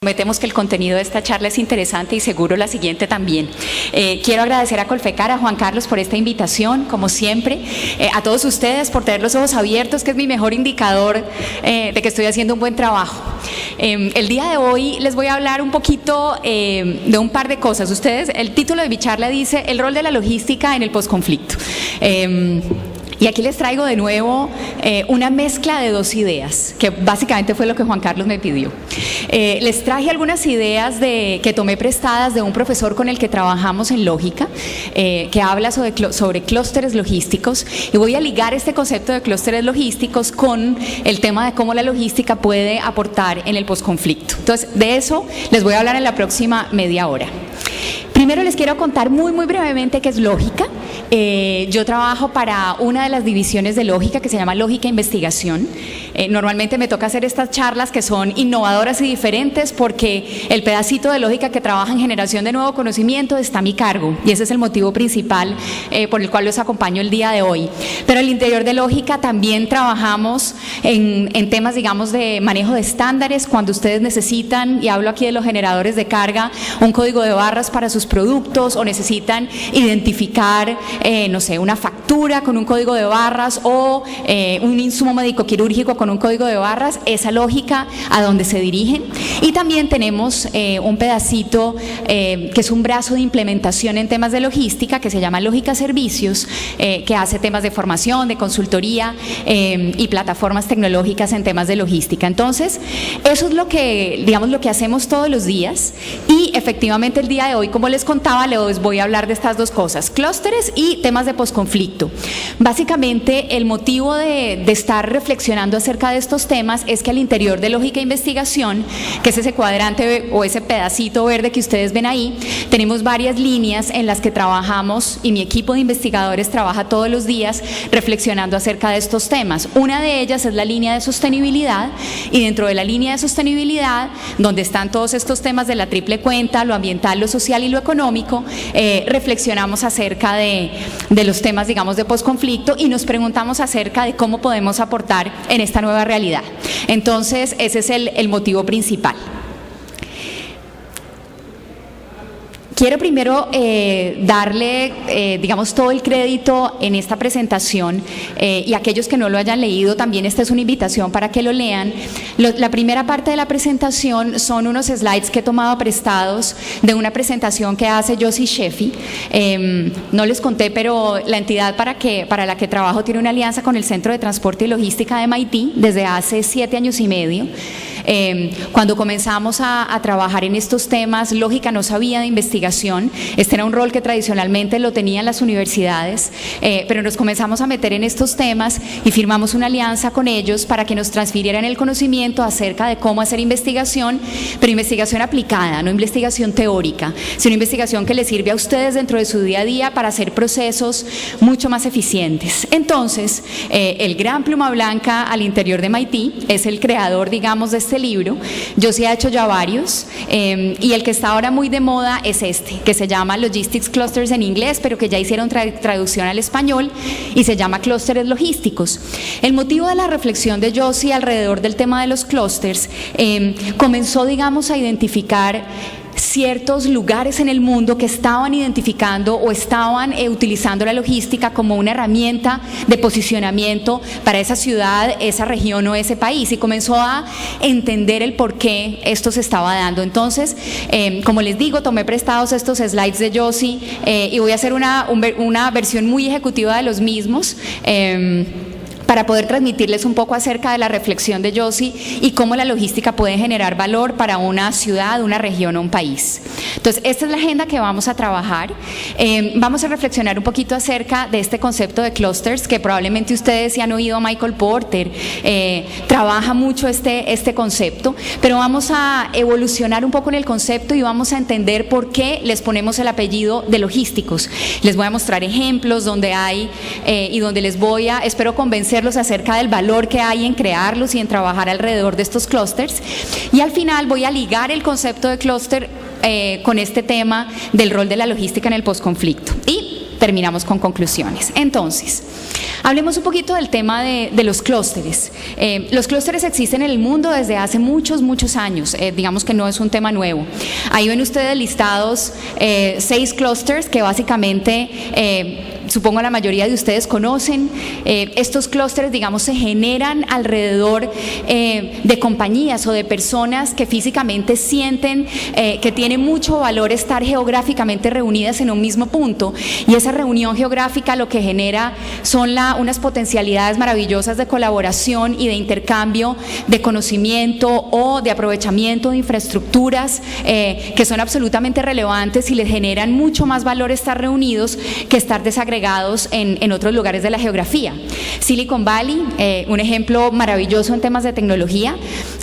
Prometemos que el contenido de esta charla es interesante y seguro la siguiente también. Quiero agradecer a Colfecar, a Juan Carlos por esta invitación, como siempre, a todos ustedes por tener los ojos abiertos, que es mi mejor indicador de que estoy haciendo un buen trabajo. El día de hoy les voy a hablar un poquito de un par de cosas. Ustedes, el título de mi charla dice el rol de la logística en el posconflicto. Y aquí les traigo de nuevo una mezcla de dos ideas, que básicamente fue lo que Juan Carlos me pidió. Les traje algunas ideas que tomé prestadas de un profesor con el que trabajamos en lógica, que habla sobre clústeres logísticos, y voy a ligar este concepto de clústeres logísticos con el tema de cómo la logística puede aportar en el posconflicto. Entonces, de eso les voy a hablar en la próxima media hora. Primero les quiero contar muy brevemente qué es lógica. Yo trabajo para una de las divisiones de lógica que se llama Lógica e Investigación. Normalmente me toca hacer estas charlas que son innovadoras y diferentes porque el pedacito de lógica que trabaja en generación de nuevo conocimiento está a mi cargo, y ese es el motivo principal por el cual los acompaño el día de hoy. Pero al interior de lógica también trabajamos en temas, digamos, de manejo de estándares. Cuando ustedes necesitan, y hablo aquí de los generadores de carga, un código de barras para sus productos, o necesitan identificar, no sé, una factura con un código de barras, o un insumo médico quirúrgico con un código de barras, esa lógica a donde se dirigen. Y también tenemos un pedacito que es un brazo de implementación en temas de logística que se llama Lógica Servicios, que hace temas de formación, de consultoría y plataformas tecnológicas en temas de logística. Entonces, eso es lo que, digamos, lo que hacemos todos los días, y efectivamente el día de hoy, como les contaba, les voy a hablar de estas dos cosas: clústeres y temas de posconflicto. Básicamente, el motivo de estar reflexionando acerca de estos temas es que al interior de Lógica e Investigación, que es ese cuadrante o ese pedacito verde que ustedes ven ahí, tenemos varias líneas en las que trabajamos, y mi equipo de investigadores trabaja todos los días reflexionando acerca de estos temas. Una de ellas es la línea de sostenibilidad, y dentro de la línea de sostenibilidad, donde están todos estos temas de la triple cuenta, lo ambiental, lo social y lo económico, reflexionamos acerca de los temas, digamos, de posconflicto, y nos preguntamos acerca de cómo podemos aportar en esta nueva realidad. Entonces, ese es el motivo principal. Quiero primero darle, digamos, todo el crédito en esta presentación, y aquellos que no lo hayan leído, también esta es una invitación para que lo lean. La primera parte de la presentación son unos slides que he tomado prestados de una presentación que hace Yossi Sheffi. No les conté, pero la entidad para la que trabajo tiene una alianza con el Centro de Transporte y Logística de MIT desde hace 7 años y medio. Cuando comenzamos a trabajar en estos temas, lógica no sabía de investigación. Este era un rol que tradicionalmente lo tenían las universidades, pero nos comenzamos a meter en estos temas y firmamos una alianza con ellos para que nos transfirieran el conocimiento acerca de cómo hacer investigación, pero investigación aplicada, no investigación teórica, sino investigación que les sirve a ustedes dentro de su día a día para hacer procesos mucho más eficientes. Entonces, el gran pluma blanca al interior de MIT es el creador, digamos, de este libro. Yo sí he hecho ya varios, y el que está ahora muy de moda es que se llama Logistics Clusters en inglés, pero que ya hicieron traducción al español y se llama Clústeres Logísticos. El motivo de la reflexión de Yossi alrededor del tema de los clústeres comenzó, digamos, a identificar ciertos lugares en el mundo que estaban identificando o estaban utilizando la logística como una herramienta de posicionamiento para esa ciudad, esa región o ese país, y comenzó a entender el por qué esto se estaba dando. Entonces, como les digo, tomé prestados estos slides de Yossi, y voy a hacer una versión muy ejecutiva de los mismos, para poder transmitirles un poco acerca de la reflexión de Yossi y cómo la logística puede generar valor para una ciudad, una región o un país. Entonces, esta es la agenda que vamos a trabajar. Vamos a reflexionar un poquito acerca de este concepto de clusters, que probablemente ustedes, si han oído a Michael Porter, trabaja mucho este concepto, pero vamos a evolucionar un poco en el concepto y vamos a entender por qué les ponemos el apellido de logísticos. Les voy a mostrar ejemplos donde hay y donde les voy a, espero convencerlos acerca del valor que hay en crearlos y en trabajar alrededor de estos clústeres, y al final voy a ligar el concepto de clúster con este tema del rol de la logística en el posconflicto, y terminamos con conclusiones. Entonces, Hablemos un poquito del tema de los clústeres. Los clústeres existen en el mundo desde hace muchos años, digamos que no es un tema nuevo. Ahí ven ustedes listados 6 clústeres que básicamente supongo la mayoría de ustedes conocen. Estos clústeres, digamos, se generan alrededor de compañías o de personas que físicamente sienten que tiene mucho valor estar geográficamente reunidas en un mismo punto, y esa reunión geográfica lo que genera son unas potencialidades maravillosas de colaboración y de intercambio de conocimiento o de aprovechamiento de infraestructuras que son absolutamente relevantes y les generan mucho más valor estar reunidos que estar desagregados en otros lugares de la geografía. Silicon Valley, un ejemplo maravilloso en temas de tecnología,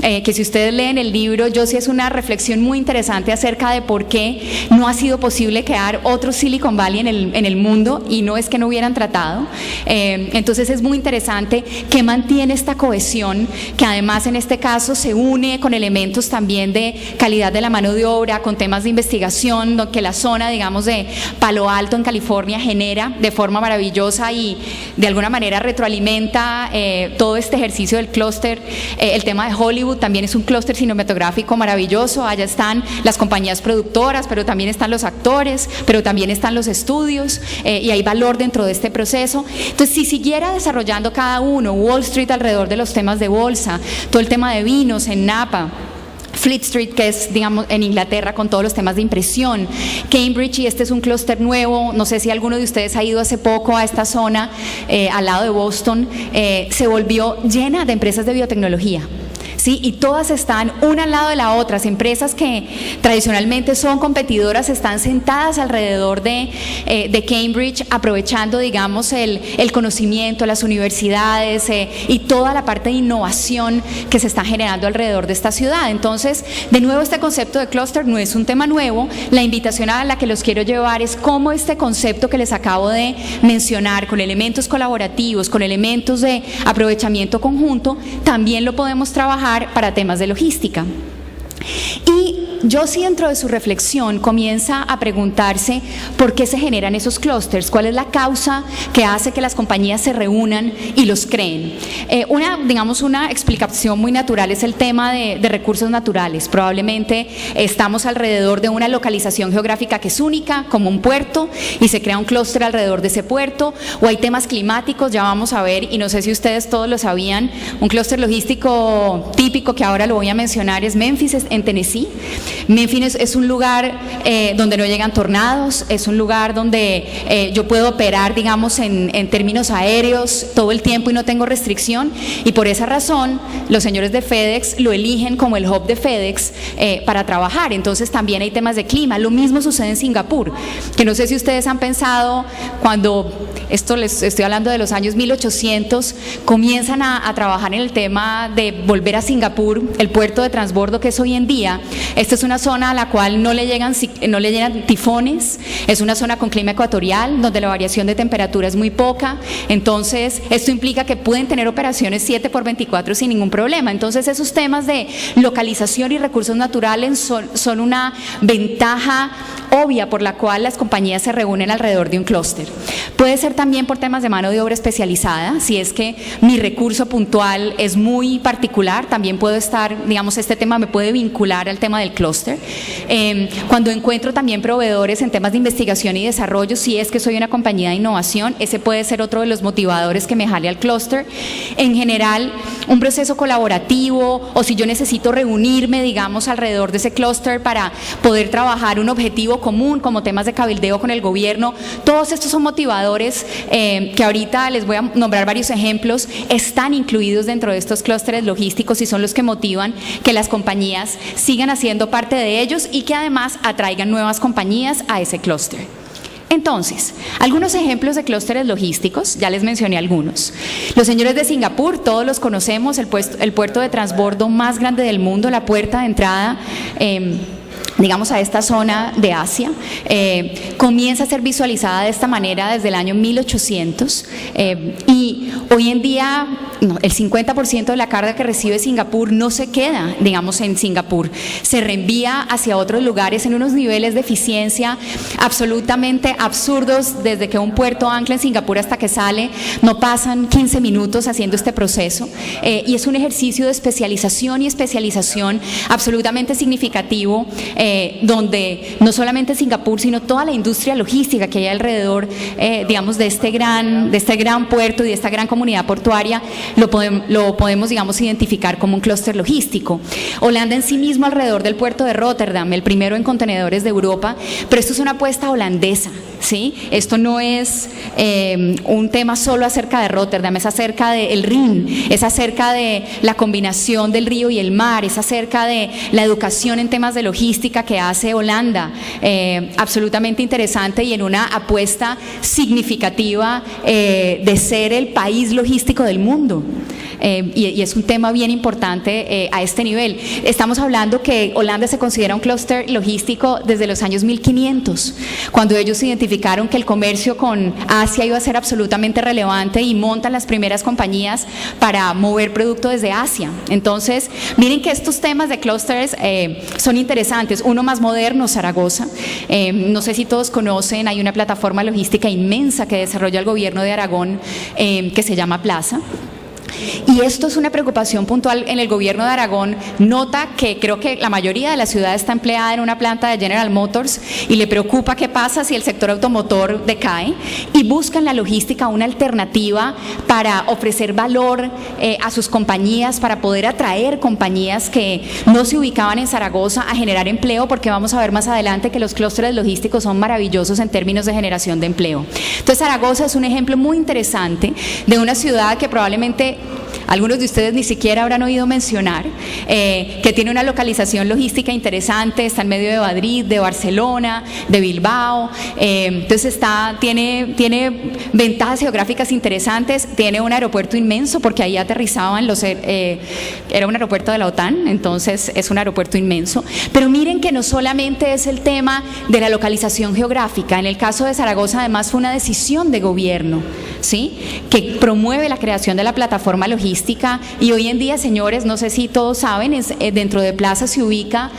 que si ustedes leen el libro, Josie es una reflexión muy interesante acerca de por qué no ha sido posible crear otro Silicon Valley en el mundo, y no es que no hubieran tratado. Entonces es muy interesante que mantiene esta cohesión, que además en este caso se une con elementos también de calidad de la mano de obra, con temas de investigación, que la zona, digamos, de Palo Alto en California genera de forma maravillosa y de alguna manera retroalimenta todo este ejercicio del clúster. El tema de Hollywood también es un clúster cinematográfico maravilloso. Allá están las compañías productoras, pero también están los actores, pero también están los estudios, y hay valor dentro de este proceso. Entonces, si siguiera desarrollando cada uno, Wall Street alrededor de los temas de bolsa, todo el tema de vinos en Napa, Fleet Street, que es, digamos, en Inglaterra con todos los temas de impresión, Cambridge, y este es un clúster nuevo, no sé si alguno de ustedes ha ido hace poco a esta zona, al lado de Boston, se volvió llena de empresas de biotecnología. ¿Sí? Y todas están una al lado de la otra. Las empresas que tradicionalmente son competidoras están sentadas alrededor de Cambridge, aprovechando, digamos, el conocimiento, las universidades y toda la parte de innovación que se está generando alrededor de esta ciudad. Entonces, de nuevo, este concepto de clúster no es un tema nuevo. La invitación a la que los quiero llevar es cómo este concepto que les acabo de mencionar, con elementos colaborativos, con elementos de aprovechamiento conjunto, también lo podemos trabajar para temas de logística. Y Josie, dentro de su reflexión, comienza a preguntarse por qué se generan esos clústeres, cuál es la causa que hace que las compañías se reúnan y los creen. Una explicación muy natural es el tema de recursos naturales. Probablemente estamos alrededor de una localización geográfica que es única, como un puerto, y se crea un clúster alrededor de ese puerto, o hay temas climáticos, ya vamos a ver, y no sé si ustedes todos lo sabían, un clúster logístico típico que ahora lo voy a mencionar es Memphis, en Tennessee. Memphis es un lugar donde no llegan tornados, es un lugar donde yo puedo operar, digamos, en términos aéreos todo el tiempo y no tengo restricción, y por esa razón los señores de FedEx lo eligen como el hub de FedEx para trabajar. Entonces también hay temas de clima. Lo mismo sucede en Singapur, que no sé si ustedes han pensado, cuando, esto les estoy hablando de los años 1800, comienzan a trabajar en el tema de volver a Singapur, el puerto de transbordo que es hoy en día. Esta es una zona a la cual no le llegan tifones, es una zona con clima ecuatorial, donde la variación de temperatura es muy poca. Entonces esto implica que pueden tener operaciones 7x24 sin ningún problema. Entonces esos temas de localización y recursos naturales son una ventaja obvia por la cual las compañías se reúnen alrededor de un clúster. Puede ser también por temas de mano de obra especializada. Si es que mi recurso puntual es muy particular, también puedo estar, digamos, este tema me puede vincular al tema del clúster. Cuando encuentro también proveedores en temas de investigación y desarrollo, si es que soy una compañía de innovación, ese puede ser otro de los motivadores que me jale al clúster. En general, un proceso colaborativo, o si yo necesito reunirme, digamos, alrededor de ese clúster para poder trabajar un objetivo común, como temas de cabildeo con el gobierno. Todos estos son motivadores que ahorita les voy a nombrar varios ejemplos, están incluidos dentro de estos clústeres logísticos y son los que motivan que las compañías sigan haciendo parte de ellos y que además atraigan nuevas compañías a ese clúster. Entonces, algunos ejemplos de clústeres logísticos, ya les mencioné algunos. Los señores de Singapur, todos los conocemos, el puerto de transbordo más grande del mundo, la puerta de entrada digamos, a esta zona de Asia, comienza a ser visualizada de esta manera desde el año 1800 y hoy en día el 50% de la carga que recibe Singapur no se queda, digamos, en Singapur, se reenvía hacia otros lugares en unos niveles de eficiencia absolutamente absurdos. Desde que un puerto ancla en Singapur hasta que sale no pasan 15 minutos haciendo este proceso, y es un ejercicio de especialización y especialización absolutamente significativo, donde no solamente Singapur, sino toda la industria logística que hay alrededor, digamos, de este gran puerto y de esta gran comunidad portuaria, lo podemos, digamos, identificar como un clúster logístico. Holanda en sí mismo alrededor del puerto de Rotterdam, el primero en contenedores de Europa, pero esto es una apuesta holandesa, ¿sí? Esto no es un tema solo acerca de Rotterdam, es acerca del Rin, es acerca de la combinación del río y el mar, es acerca de la educación en temas de logística que hace Holanda, absolutamente interesante y en una apuesta significativa de ser el país logístico del mundo. Y es un tema bien importante a este nivel. Estamos hablando que Holanda se considera un clúster logístico desde los años 1500, cuando ellos identificaron que el comercio con Asia iba a ser absolutamente relevante y montan las primeras compañías para mover producto desde Asia. Entonces, miren que estos temas de clústeres son interesantes. Uno más moderno, Zaragoza. No sé si todos conocen, hay una plataforma logística inmensa que desarrolla el gobierno de Aragón, que se llama Plaza. Y esto es una preocupación puntual en el gobierno de Aragón. Nota que creo que la mayoría de la ciudad está empleada en una planta de General Motors y le preocupa qué pasa si el sector automotor decae, y buscan la logística una alternativa para ofrecer valor a sus compañías, para poder atraer compañías que no se ubicaban en Zaragoza a generar empleo, porque vamos a ver más adelante que los clústeres logísticos son maravillosos en términos de generación de empleo. Entonces Zaragoza es un ejemplo muy interesante de una ciudad que probablemente algunos de ustedes ni siquiera habrán oído mencionar, que tiene una localización logística interesante, está en medio de Madrid, de Barcelona, de Bilbao, entonces tiene ventajas geográficas interesantes, tiene un aeropuerto inmenso porque ahí aterrizaban era un aeropuerto de la OTAN, entonces es un aeropuerto inmenso. Pero miren que no solamente es el tema de la localización geográfica, en el caso de Zaragoza además fue una decisión de gobierno, ¿sí?, que promueve la creación de la plataforma logística. Y hoy en día, señores, no sé si todos saben, dentro de Plaza se ubica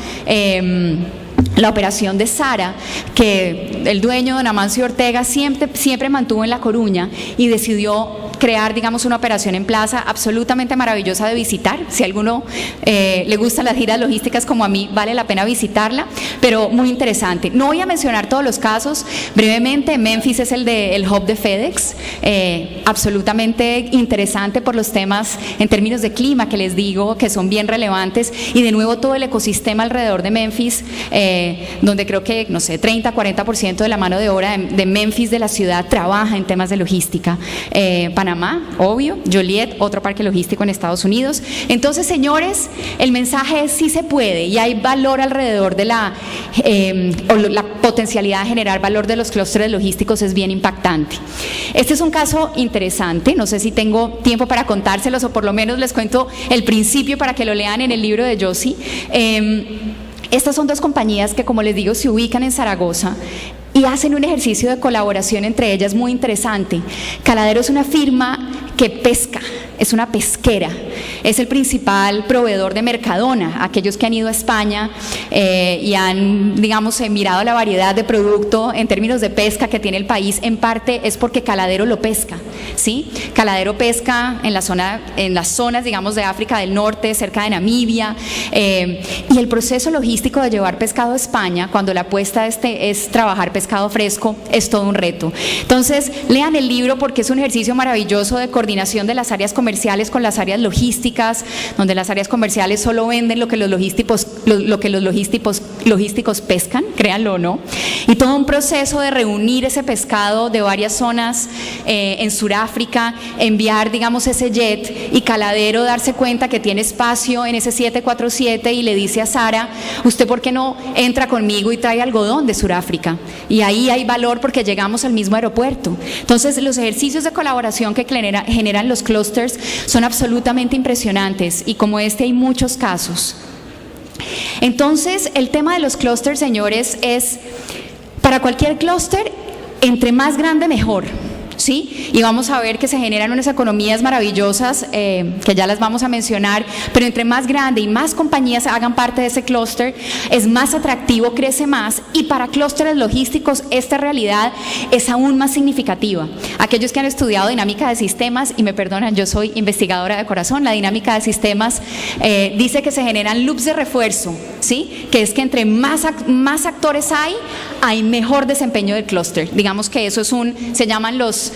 la operación de Zara, que el dueño, don Amancio Ortega, siempre mantuvo en La Coruña y decidió crear, digamos, una operación en Plaza absolutamente maravillosa de visitar. Si a alguno le gustan las giras logísticas como a mí, vale la pena visitarla, pero muy interesante. No voy a mencionar todos los casos, brevemente. Memphis es el hub de FedEx, absolutamente interesante por los temas en términos de clima que les digo, que son bien relevantes, y de nuevo todo el ecosistema alrededor de Memphis, donde creo que, no sé, 30-40% de la mano de obra de Memphis, de la ciudad, trabaja en temas de logística. Panamá, obvio, Joliet, otro parque logístico en Estados Unidos. Entonces, señores, el mensaje es sí se puede y hay valor alrededor de la potencialidad de generar valor de los clústeres logísticos es bien impactante. Este es un caso interesante, no sé si tengo tiempo para contárselos o por lo menos les cuento el principio para que lo lean en el libro de Josie. Estas son dos compañías que, como les digo, se ubican en Zaragoza y hacen un ejercicio de colaboración entre ellas muy interesante. Caladero es una firma que pesca, es una pesquera, es el principal proveedor de Mercadona. Aquellos que han ido a España y han, digamos, mirado la variedad de producto en términos de pesca que tiene el país, en parte es porque Caladero lo pesca, ¿sí? Caladero pesca en las zonas, digamos, de África del Norte, cerca de Namibia, y el proceso logístico de llevar pescado a España, cuando la apuesta es trabajar pescado fresco, es todo un reto. Entonces, lean el libro porque es un ejercicio maravilloso de coordinación de las áreas comerciales con las áreas logísticas, donde las áreas comerciales solo venden lo que los logísticos pescan, créanlo o no, y todo un proceso de reunir ese pescado de varias zonas en Sudáfrica, enviar, digamos, ese jet, y Caladero darse cuenta que tiene espacio en ese 747 y le dice a Sara, ¿usted por qué no entra conmigo y trae algodón de Sudáfrica? Y ahí hay valor porque llegamos al mismo aeropuerto. Entonces, los ejercicios de colaboración que generan los clústeres son absolutamente impresionantes, y como este hay muchos casos. Entonces, el tema de los clústeres, señores, es para cualquier clúster, entre más grande mejor. ¿Sí? Y vamos a ver que se generan unas economías maravillosas que ya las vamos a mencionar, pero entre más grande y más compañías hagan parte de ese clúster, es más atractivo, crece más, y para clústeres logísticos esta realidad es aún más significativa. Aquellos que han estudiado dinámica de sistemas, y me perdonan, yo soy investigadora de corazón, la dinámica de sistemas dice que se generan loops de refuerzo, ¿sí? Que es que entre más actores hay mejor desempeño del clúster. Digamos que eso es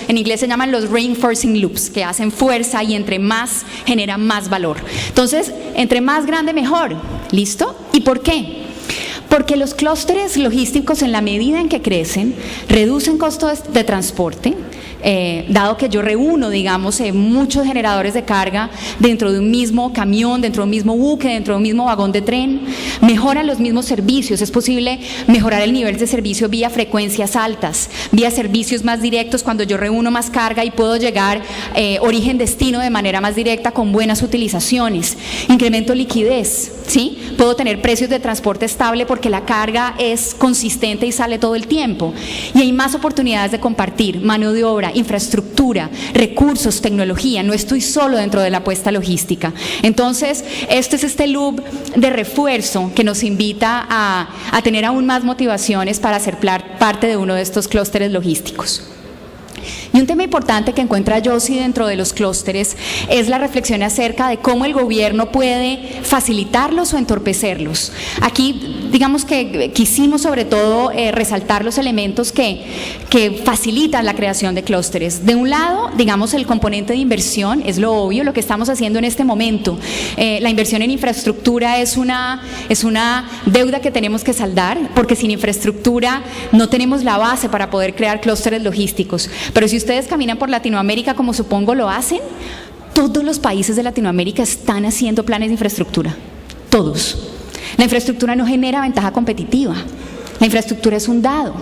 en inglés se llaman los reinforcing loops, que hacen fuerza y entre más genera más valor. Entonces, entre más grande mejor, ¿listo? ¿Y por qué? Porque los clústeres logísticos, en la medida en que crecen, reducen costos de transporte, dado que yo reúno, digamos, muchos generadores de carga dentro de un mismo camión, dentro de un mismo buque, dentro de un mismo vagón de tren, mejoran los mismos servicios. Es posible mejorar el nivel de servicio vía frecuencias altas, vía servicios más directos cuando yo reúno más carga y puedo llegar origen-destino de manera más directa con buenas utilizaciones. Incremento liquidez, ¿sí? Puedo tener precios de transporte estable porque la carga es consistente y sale todo el tiempo. Y hay más oportunidades de compartir mano de obra, infraestructura, recursos, tecnología. No estoy solo dentro de la apuesta logística. Entonces, este es este loop de refuerzo que nos invita a tener aún más motivaciones para ser parte de uno de estos clústeres logísticos. Y un tema importante que encuentra Yossi dentro de los clústeres es la reflexión acerca de cómo el gobierno puede facilitarlos o entorpecerlos. Aquí, digamos que quisimos sobre todo resaltar los elementos que facilitan la creación de clústeres. De un lado, digamos, el componente de inversión, es lo obvio, lo que estamos haciendo en este momento. La inversión en infraestructura es una deuda que tenemos que saldar, porque sin infraestructura no tenemos la base para poder crear clústeres logísticos. Pero si ustedes caminan por Latinoamérica, como supongo lo hacen, todos los países de Latinoamérica están haciendo planes de infraestructura, todos. La infraestructura no genera ventaja competitiva, la infraestructura es un dado,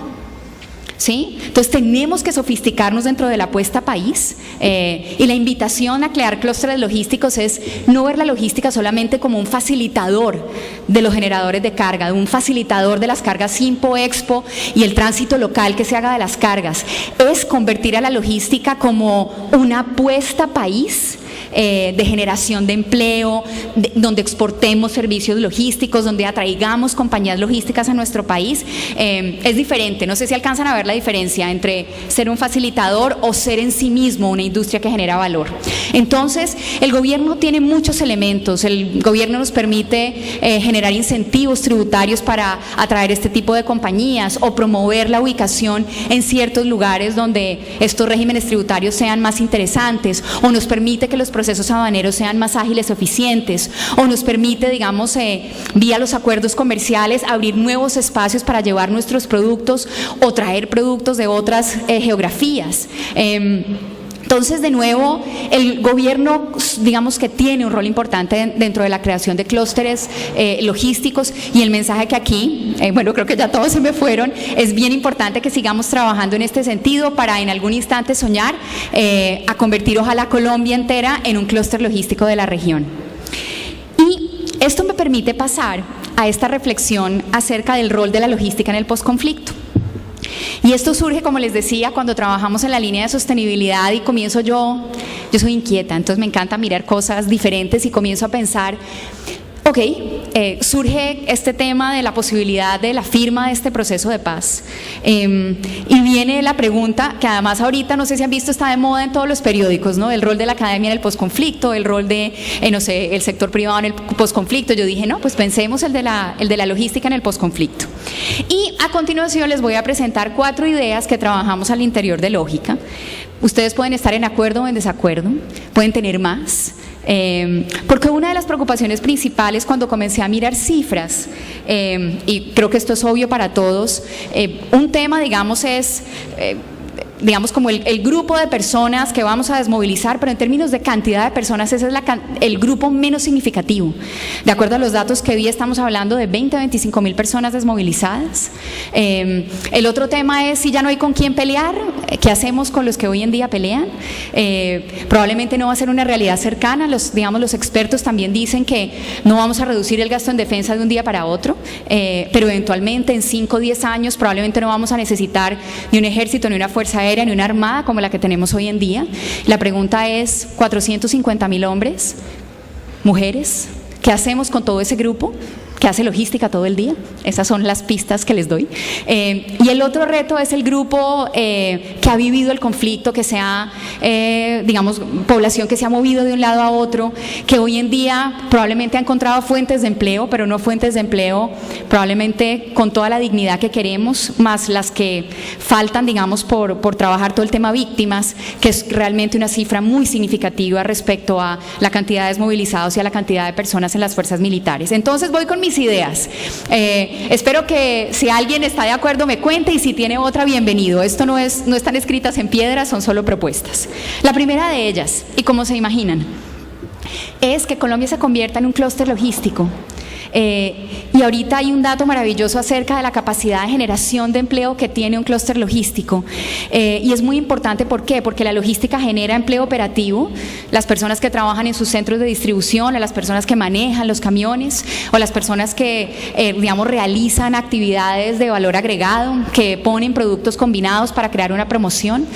¿sí? Entonces tenemos que sofisticarnos dentro de la apuesta país, y la invitación a crear clústeres logísticos es no ver la logística solamente como un facilitador de los generadores de carga, un facilitador de las cargas Impo-Expo y el tránsito local que se haga de las cargas. Es convertir a la logística como una apuesta país, de generación de empleo, donde exportemos servicios logísticos, donde atraigamos compañías logísticas a nuestro país. Es diferente, no sé si alcanzan a ver la diferencia entre ser un facilitador o ser en sí mismo una industria que genera valor. Entonces, el gobierno tiene muchos elementos. El gobierno nos permite generar incentivos tributarios para atraer este tipo de compañías o promover la ubicación en ciertos lugares donde estos regímenes tributarios sean más interesantes, o nos permite que los procesos aduaneros sean más ágiles, eficientes, o nos permite, digamos, vía los acuerdos comerciales, abrir nuevos espacios para llevar nuestros productos o traer productos de otras geografías. Entonces, de nuevo, el gobierno, digamos que tiene un rol importante dentro de la creación de clústeres logísticos, y el mensaje que aquí, bueno, creo que ya todos se me fueron, es bien importante que sigamos trabajando en este sentido para en algún instante soñar a convertir ojalá Colombia entera en un clúster logístico de la región. Y esto me permite pasar a esta reflexión acerca del rol de la logística en el posconflicto. Y esto surge, como les decía, cuando trabajamos en la línea de sostenibilidad y comienzo yo soy inquieta, entonces me encanta mirar cosas diferentes y comienzo a pensar, ok, surge este tema de la posibilidad de la firma de este proceso de paz, y viene la pregunta, que además ahorita no sé si han visto, está de moda en todos los periódicos, ¿no? El rol de la academia en el posconflicto, el rol de, no sé, el sector privado en el posconflicto. Yo dije, no, pues pensemos el de la logística en el posconflicto. Y a continuación les voy a presentar 4 ideas que trabajamos al interior de Lógica. Ustedes pueden estar en acuerdo o en desacuerdo, pueden tener más. Porque una de las preocupaciones principales cuando comencé a mirar cifras, y creo que esto es obvio para todos, un tema, digamos, es digamos, como el grupo de personas que vamos a desmovilizar, pero en términos de cantidad de personas, ese es el grupo menos significativo. De acuerdo a los datos que vi, estamos hablando de 20 a 25 mil personas desmovilizadas. El otro tema es, si ya no hay con quién pelear, ¿qué hacemos con los que hoy en día pelean? Probablemente no va a ser una realidad cercana. Los expertos también dicen que no vamos a reducir el gasto en defensa de un día para otro, pero eventualmente en 5 o 10 años probablemente no vamos a necesitar ni un ejército, ni una fuerza aérea, ni una armada como la que tenemos hoy en día. La pregunta es, 450.000 hombres, mujeres, ¿qué hacemos con todo ese grupo que hace logística todo el día? Esas son las pistas que les doy. Y el otro reto es el grupo que ha vivido el conflicto, que se ha, digamos, población que se ha movido de un lado a otro, que hoy en día probablemente ha encontrado fuentes de empleo, pero no fuentes de empleo probablemente con toda la dignidad que queremos, más las que faltan, digamos, por trabajar todo el tema víctimas, que es realmente una cifra muy significativa respecto a la cantidad de desmovilizados y a la cantidad de personas en las fuerzas militares. Entonces voy con mis ideas. Espero que si alguien está de acuerdo me cuente, y si tiene otra, bienvenido. Esto no están escritas en piedra, son solo propuestas. La primera de ellas, y como se imaginan, es que Colombia se convierta en un clúster logístico. Y ahorita hay un dato maravilloso acerca de la capacidad de generación de empleo que tiene un clúster logístico, y es muy importante. ¿Por qué? Porque la logística genera empleo operativo, las personas que trabajan en sus centros de distribución, a las personas que manejan los camiones, o las personas que digamos, realizan actividades de valor agregado, que ponen productos combinados para crear una promoción.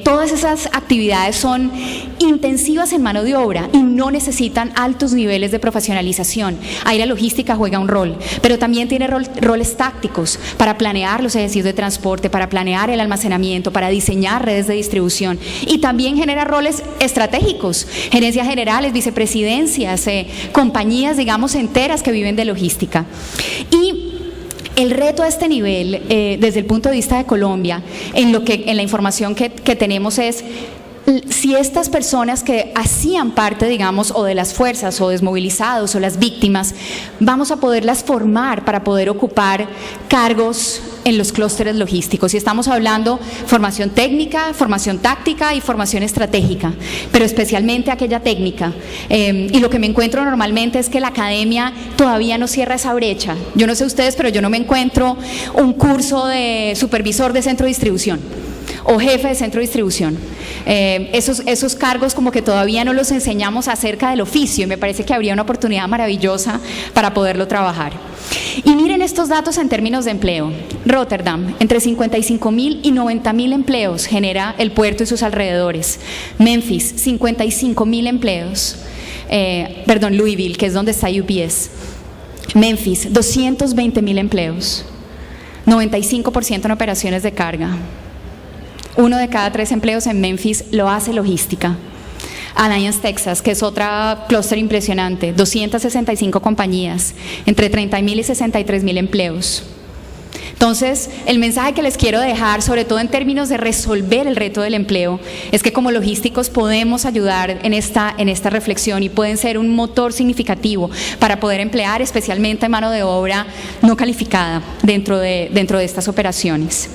Todas esas actividades son intensivas en mano de obra y no necesitan altos niveles de profesionalización. Ahí la logística juega un rol, pero también tiene roles tácticos para planear los ejercicios de transporte, para planear el almacenamiento, para diseñar redes de distribución, y también genera roles estratégicos, gerencias generales, vicepresidencias, compañías, digamos, enteras que viven de logística. Y el reto a este nivel, desde el punto de vista de Colombia, en la información que tenemos, es si estas personas que hacían parte, digamos, o de las fuerzas o desmovilizados o las víctimas, vamos a poderlas formar para poder ocupar cargos en los clústeres logísticos. Y estamos hablando formación técnica, formación táctica y formación estratégica, pero especialmente aquella técnica. Y lo que me encuentro normalmente es que la academia todavía no cierra esa brecha. Yo no sé ustedes, pero yo no me encuentro un curso de supervisor de centro de distribución o jefe de centro de distribución. Esos cargos como que todavía no los enseñamos acerca del oficio, y me parece que habría una oportunidad maravillosa para poderlo trabajar. Y miren estos datos en términos de empleo. Rotterdam, entre 55.000 y 90.000 empleos genera el puerto y sus alrededores. Memphis, 55.000 empleos. Louisville, que es donde está UPS. Memphis, 220.000 empleos. 95% en operaciones de carga. 1 de cada 3 empleos en Memphis lo hace logística. Alliance, Texas, que es otra clúster impresionante, 265 compañías, entre 30.000 y 63.000 empleos. Entonces, el mensaje que les quiero dejar, sobre todo en términos de resolver el reto del empleo, es que como logísticos podemos ayudar en esta reflexión, y pueden ser un motor significativo para poder emplear especialmente mano de obra no calificada dentro de estas operaciones.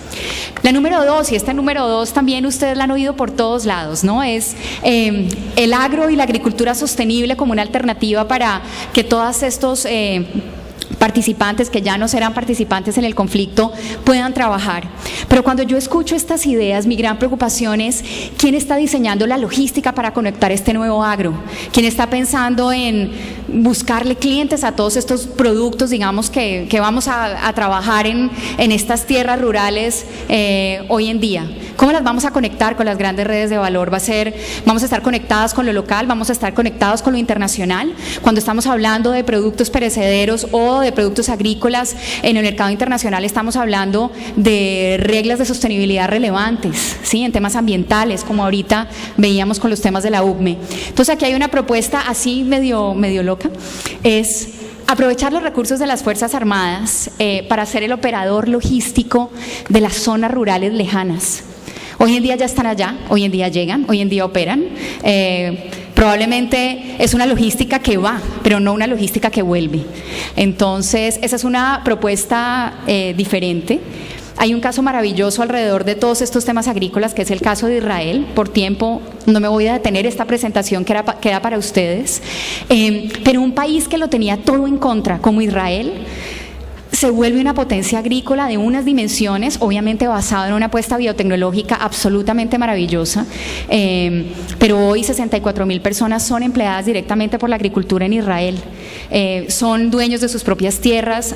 La número 2, y esta número 2 también ustedes la han oído por todos lados, ¿no? Es el agro y la agricultura sostenible como una alternativa para que todos estos participantes que ya no serán participantes en el conflicto puedan trabajar. Pero cuando yo escucho estas ideas, mi gran preocupación es quién está diseñando la logística para conectar este nuevo agro, quién está pensando en buscarle clientes a todos estos productos, digamos, que vamos a trabajar en estas tierras rurales hoy en día. ¿Cómo las vamos a conectar con las grandes redes de valor? Vamos a estar conectadas con lo local, vamos a estar conectados con lo internacional. Cuando estamos hablando de productos perecederos o de productos agrícolas en el mercado internacional, estamos hablando de reglas de sostenibilidad relevantes, ¿sí? En temas ambientales, como ahorita veíamos con los temas de la UCME. Entonces aquí hay una propuesta así medio loca, es aprovechar los recursos de las Fuerzas Armadas para ser el operador logístico de las zonas rurales lejanas. Hoy en día ya están allá, hoy en día llegan, hoy en día operan. Probablemente es una logística que va, pero no una logística que vuelve. Entonces, esa es una propuesta diferente. Hay un caso maravilloso alrededor de todos estos temas agrícolas, que es el caso de Israel. Por tiempo no me voy a detener, esta presentación queda para ustedes. Pero un país que lo tenía todo en contra, como Israel, se vuelve una potencia agrícola de unas dimensiones, obviamente basado en una apuesta biotecnológica absolutamente maravillosa, pero hoy 64.000 personas son empleadas directamente por la agricultura en Israel, son dueños de sus propias tierras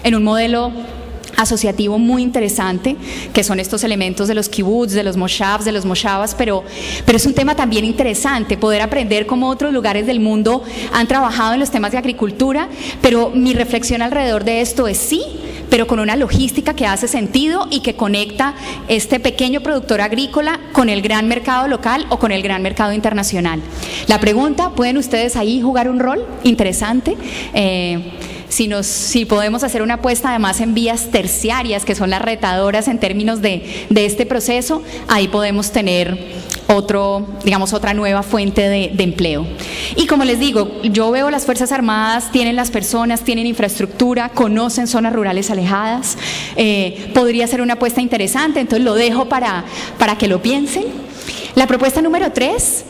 en un modelo asociativo muy interesante, que son estos elementos de los kibbutz, de los moshavs, de los moshavas, pero es un tema también interesante, poder aprender cómo otros lugares del mundo han trabajado en los temas de agricultura, pero mi reflexión alrededor de esto es sí, pero con una logística que hace sentido y que conecta este pequeño productor agrícola con el gran mercado local o con el gran mercado internacional. La pregunta, ¿pueden ustedes ahí jugar un rol interesante? Si podemos hacer una apuesta además en vías terciarias, que son las retadoras en términos de este proceso, ahí podemos tener otra nueva fuente de empleo. Y como les digo, yo veo las Fuerzas Armadas, tienen las personas, tienen infraestructura, conocen zonas rurales alejadas, podría ser una apuesta interesante, entonces lo dejo para que lo piensen. La propuesta número 3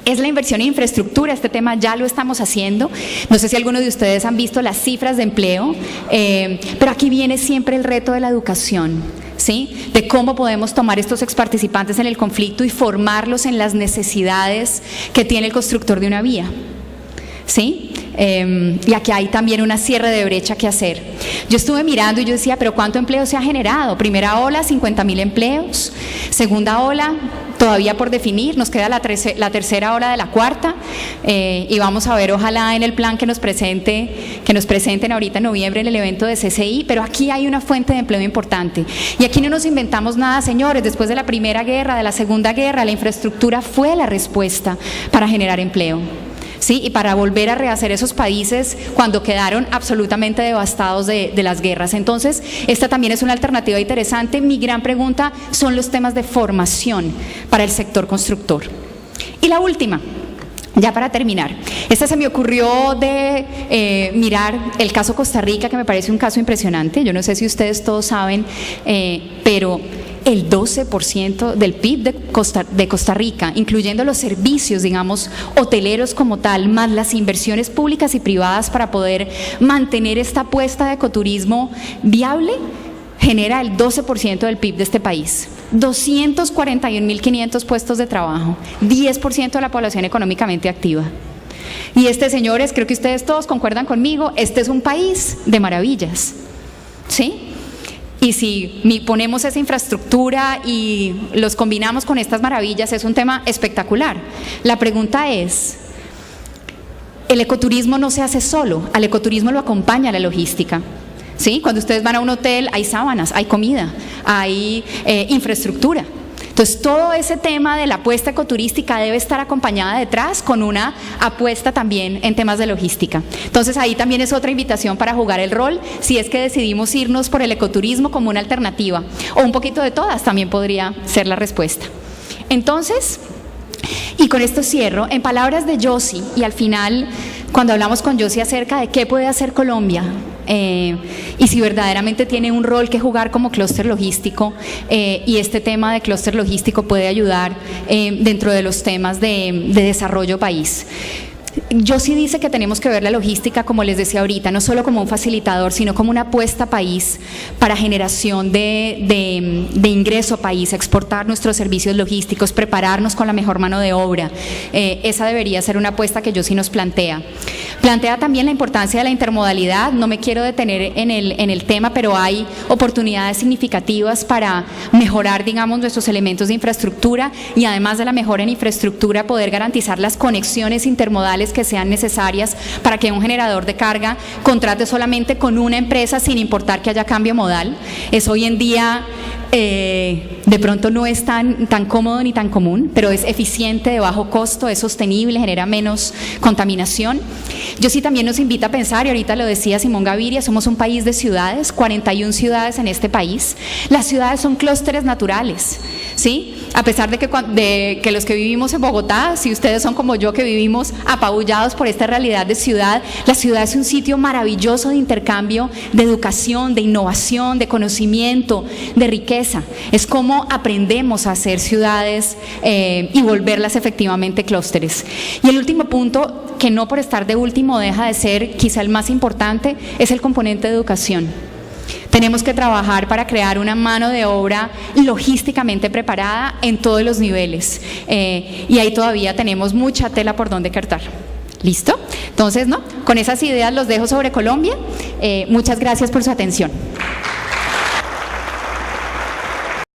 es la inversión en infraestructura. Este tema ya lo estamos haciendo. No sé si algunos de ustedes han visto las cifras de empleo, pero aquí viene siempre el reto de la educación, ¿sí? De cómo podemos tomar estos exparticipantes en el conflicto y formarlos en las necesidades que tiene el constructor de una vía, ¿sí? Y aquí hay también una cierre de brecha que hacer. Yo estuve mirando y yo decía, pero ¿cuánto empleo se ha generado? Primera ola, 50.000 empleos. Segunda ola, todavía por definir, nos queda la tercera ola de la cuarta, y vamos a ver, ojalá en el plan que nos presenten ahorita en noviembre en el evento de CCI, pero aquí hay una fuente de empleo importante. Y aquí no nos inventamos nada, señores. Después de la Primera Guerra, de la Segunda Guerra, la infraestructura fue la respuesta para generar empleo, ¿sí? Y para volver a rehacer esos países cuando quedaron absolutamente devastados de las guerras. Entonces, esta también es una alternativa interesante. Mi gran pregunta son los temas de formación para el sector constructor. Y la última, ya para terminar, esta se me ocurrió de mirar el caso Costa Rica, que me parece un caso impresionante. Yo no sé si ustedes todos saben, pero el 12% del PIB de Costa Rica, incluyendo los servicios, digamos, hoteleros como tal, más las inversiones públicas y privadas para poder mantener esta apuesta de ecoturismo viable, genera el 12% del PIB de este país. 241.500 puestos de trabajo, 10% de la población económicamente activa. Y señores, creo que ustedes todos concuerdan conmigo, este es un país de maravillas, ¿sí? Y si ponemos esa infraestructura y los combinamos con estas maravillas, es un tema espectacular. La pregunta es, el ecoturismo no se hace solo, al ecoturismo lo acompaña la logística, ¿sí? Cuando ustedes van a un hotel hay sábanas, hay comida, hay infraestructura. Entonces, todo ese tema de la apuesta ecoturística debe estar acompañada detrás con una apuesta también en temas de logística. Entonces, ahí también es otra invitación para jugar el rol, si es que decidimos irnos por el ecoturismo como una alternativa, o un poquito de todas también podría ser la respuesta. Entonces, y con esto cierro, en palabras de Yossi, y al final, cuando hablamos con Yossi acerca de qué puede hacer Colombia, y si verdaderamente tiene un rol que jugar como clúster logístico, y este tema de clúster logístico puede ayudar dentro de los temas de desarrollo país. Yossi dice que tenemos que ver la logística, como les decía ahorita, no solo como un facilitador, sino como una apuesta país para generación de ingreso país, exportar nuestros servicios logísticos, prepararnos con la mejor mano de obra. Esa debería ser una apuesta que Yossi nos plantea. Plantea también la importancia de la intermodalidad. No me quiero detener en el tema, pero hay oportunidades significativas para mejorar, digamos, nuestros elementos de infraestructura, y además de la mejora en infraestructura, poder garantizar las conexiones intermodales que sean necesarias para que un generador de carga contrate solamente con una empresa sin importar que haya cambio modal. Eso hoy en día de pronto no es tan cómodo ni tan común, pero es eficiente, de bajo costo, es sostenible, genera menos contaminación. Yossi también nos invita a pensar, y ahorita lo decía Simón Gaviria, somos un país de ciudades, 41 ciudades en este país. Las ciudades son clústeres naturales. ¿sí? A pesar de que los que vivimos en Bogotá, si ustedes son como yo que vivimos apabullados por esta realidad de ciudad, la ciudad es un sitio maravilloso de intercambio, de educación, de innovación, de conocimiento, de riqueza. Es como aprendemos a hacer ciudades y volverlas efectivamente clústeres. Y el último punto, que no por estar de último deja de ser quizá el más importante, es el componente de educación. Tenemos que trabajar para crear una mano de obra logísticamente preparada en todos los niveles y ahí todavía tenemos mucha tela por donde cortar. ¿Listo? Entonces, ¿no? Con esas ideas los dejo sobre Colombia. Muchas gracias por su atención.